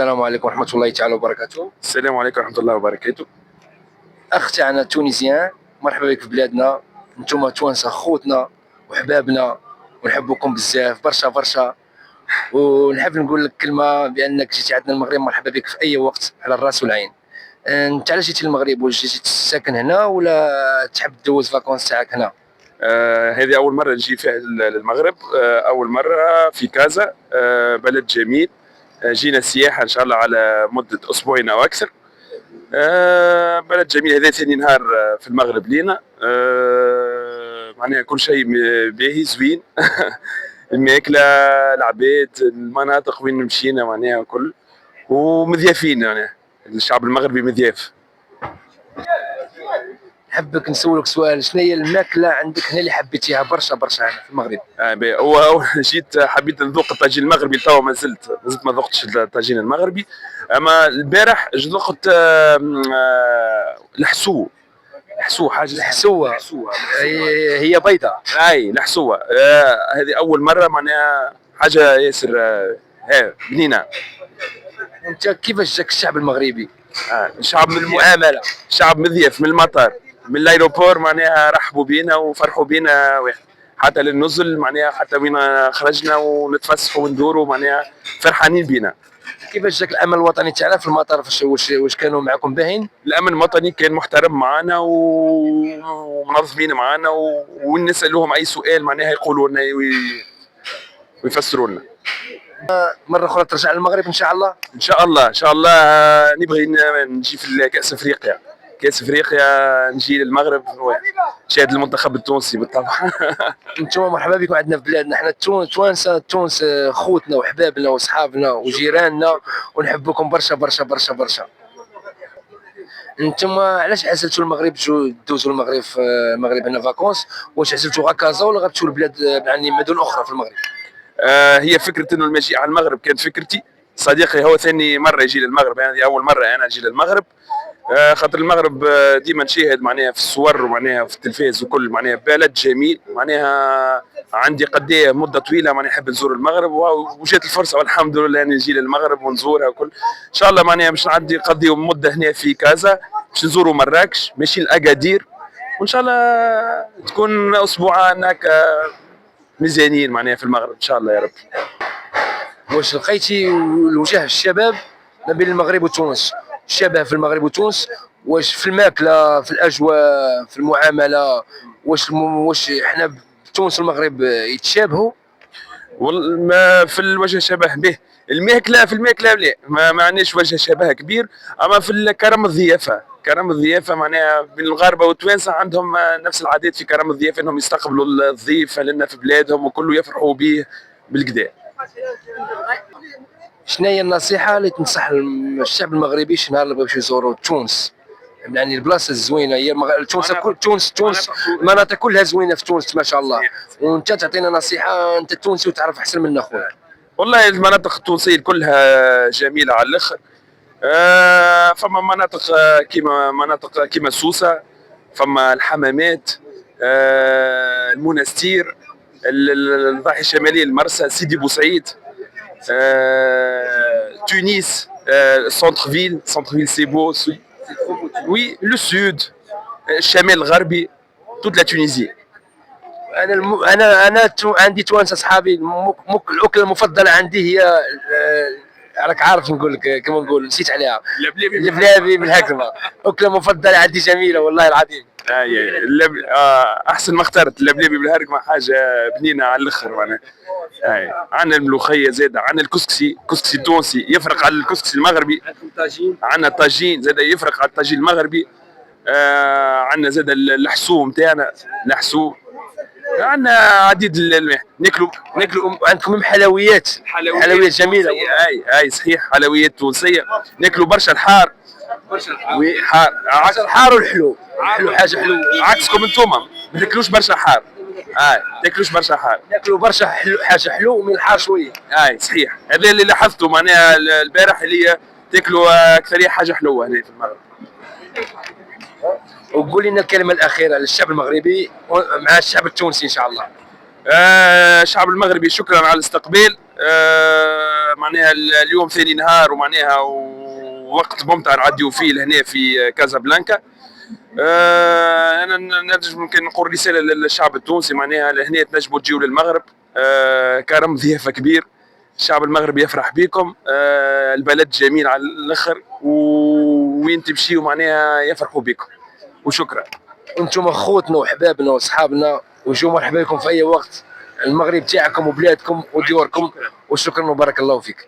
السلام عليكم ورحمة الله تعالى وبركاته. السلام عليكم ورحمة الله وبركاته. أخ تاعنا تونسيان، مرحبا بك في بلادنا. نتوما توانسة خوتنا وحبابنا ونحبوكم بزاف برشا برشا، ونحب نقول لك كلمة بأنك جيتي عندنا المغرب مرحبا بك في أي وقت على الراس والعين. أنت علاش جيتي للمغرب؟ واش جيتي ساكن هنا ولا تحب تدوز فاكونس تاعك هنا؟ هذه أول مرة نجي فيها للمغرب، أول مرة في كازا، بلد جميل. جينا سياحة إن شاء الله على مدة أسبوعين أو أكثر. بلد جميل، هذا ثاني نهار في المغرب لينا. معناها كل شيء باهي زوين. الماكلة، العباد، المناطق وين مشينا معناها كل، ومضيافين يعني الشعب المغربي مضياف. حبك نسولك سؤال، شنو هي الماكلة عندك هنا اللي حبيتيها برشا برشا هنا في المغرب؟ هو جيت حبيت نذوق الطاجين المغربي، توا ما زلت ما ذقتش الطاجين المغربي. اما البارح ذقت الحسو. حاجه الحسوة هي بيضاء. اي الحسوه، هذه اول مره معناها حاجه ياسر بنينه. انت كيفاش جاك الشعب المغربي؟ شعب من المعامله، شعب مضيف من المطار من الايروبور، معناها رحبوا بينا وفرحوا بينا واحد حتى للنزل، معناها حتى وين خرجنا ونتفسحوا وندوروا معناها فرحانين بينا. كيفاش جاك الامن الوطني تاعنا في المطار؟ واش كانوا معكم باهين؟ الامن الوطني كان محترم معنا ومنظمين معنا، ونسالوهم اي سؤال معناها يقولوا لنا ويفسروا لنا. مره اخرى ترجع للمغرب ان شاء الله؟ ان شاء الله ان شاء الله. نبغي نجي في كاس افريقيا، كاس افريقيا نجي للمغرب نشاهد المنتخب التونسي بالطبع. انتم مرحبا بكم عندنا في بلادنا، احنا توانسه تونس خوتنا وحبابنا واصحابنا وجيراننا، ونحبكم برشا برشا برشا برشا. انتم علاش عزلتوا المغرب دوزوا المغرب في المغرب هنا فاكونس؟ واش عزلتوا غا كازا ولا غتمشيو لبلاد يعني مدن اخرى في المغرب؟ هي فكره انه المجيء على المغرب كانت فكرتي. صديقي هو ثاني مره يجي للمغرب، يعني اول مره انا اجي للمغرب. خاطر المغرب ديما نشاهد معناها في الصور ومعناها في التلفاز وكل، معناها بلد جميل. معناها عندي قديه مده طويله معناها نحب نزور المغرب، وجات الفرصه والحمد لله اني نجي للمغرب ونزورها وكل. ان شاء الله معناها باش نعدي قضيه مده هنا في كازا، باش نزوروا مراكش، ماشي لاكادير، وان شاء الله تكون اسبوعان هكا مزيانين معناها في المغرب ان شاء الله يا رب. واش لقيتي الوجه الشباب ما بين المغرب وتونس؟ الشبه في المغرب وتونس، واش في الماكله، في الاجواء، في المعامله، واش احنا تونس والمغرب يتشابهوا؟ ما في الوجه شبه به. الماكله، في الماكله لا، ما عندناش وجه شبه كبير. اما في الكرم الضيافه، كرم الضيافه معناها بين المغاربه والتوانسه عندهم نفس العادات في كرم الضيافه، انهم يستقبلوا الضيف لنا في بلادهم وكله يفرحوا به بالكدا. شنو هي النصيحه اللي تنصح الشعب المغربي نهار اللي بغاو يزوروا تونس؟ يعني البلاصه الزوينه هي تونس، تونس المناطق كلها زوينه في تونس ما شاء الله، وانت تعطينا نصيحه، انت تونسي وتعرف احسن منا خويا. والله المناطق التونسيه كلها جميله على الاخر. فما مناطق كيما سوسه، فما الحمامات، المنستير، الضاحيه الشماليه، المرسى، سيدي بوسعيد، تونس، سونتر فيل سي بو. وي لو سود، الشمال الغربي، توت لا تونيزي. انا عندي توانسه اصحابي، الاكله المفضله عندي هي راك عارف نقول لك كما نقول نسيت عليها، اللبلابي بالهكذا. اكله مفضله عندي جميله والله العظيم. احسن ما اخترت اللبلابي بالهرقمه، حاجه بنينه على الاخر معناها. عندنا الملوخيه زاد، عندنا الكسكسي، كسكسي تونسي يفرق على الكسكسي المغربي. عندنا الطاجين زاد يفرق على الطاجين المغربي. عندنا زاد الحسو نتاعنا، الحسو. عندنا عديد ناكلوا عندكم حلويات جميله. اي صحيح، حلويات تونسيه. ناكلوا برشا الحار، وي حار، الحار والحلو. الحلو حاجه حلوه عكسكم انتوما ما تاكلوش برشا حار. تاكلوش برشا حار، ناكلوا برشا حاجه حلو ومن الحار شويه. صحيح، هذا اللي لاحظته معناها البارح، اللي هي تاكلوا اكثريه حاجه حلوه هنا في المغرب. وقول لنا الكلمه الاخيره للشعب المغربي مع الشعب التونسي ان شاء الله. الشعب المغربي شكرا على الاستقبال. معناها اليوم ثاني نهار ومعناها وقت ممتع نعديو فيه لهنا في كازابلانكا. انا نرجم ممكن نقول رساله للشعب التونسي معناها لهنا تنجموا تجيو للمغرب، كرم ضيافه كبير، الشعب المغربي يفرح بكم، البلد جميل على الاخر وين تمشيوا معناها يفرحوا بكم، وشكرا. انتم خوتنا وحبابنا واصحابنا، وجو مرحبا بكم في اي وقت. المغرب تاعكم وبلادكم وديوركم، وشكرا وبارك الله فيك.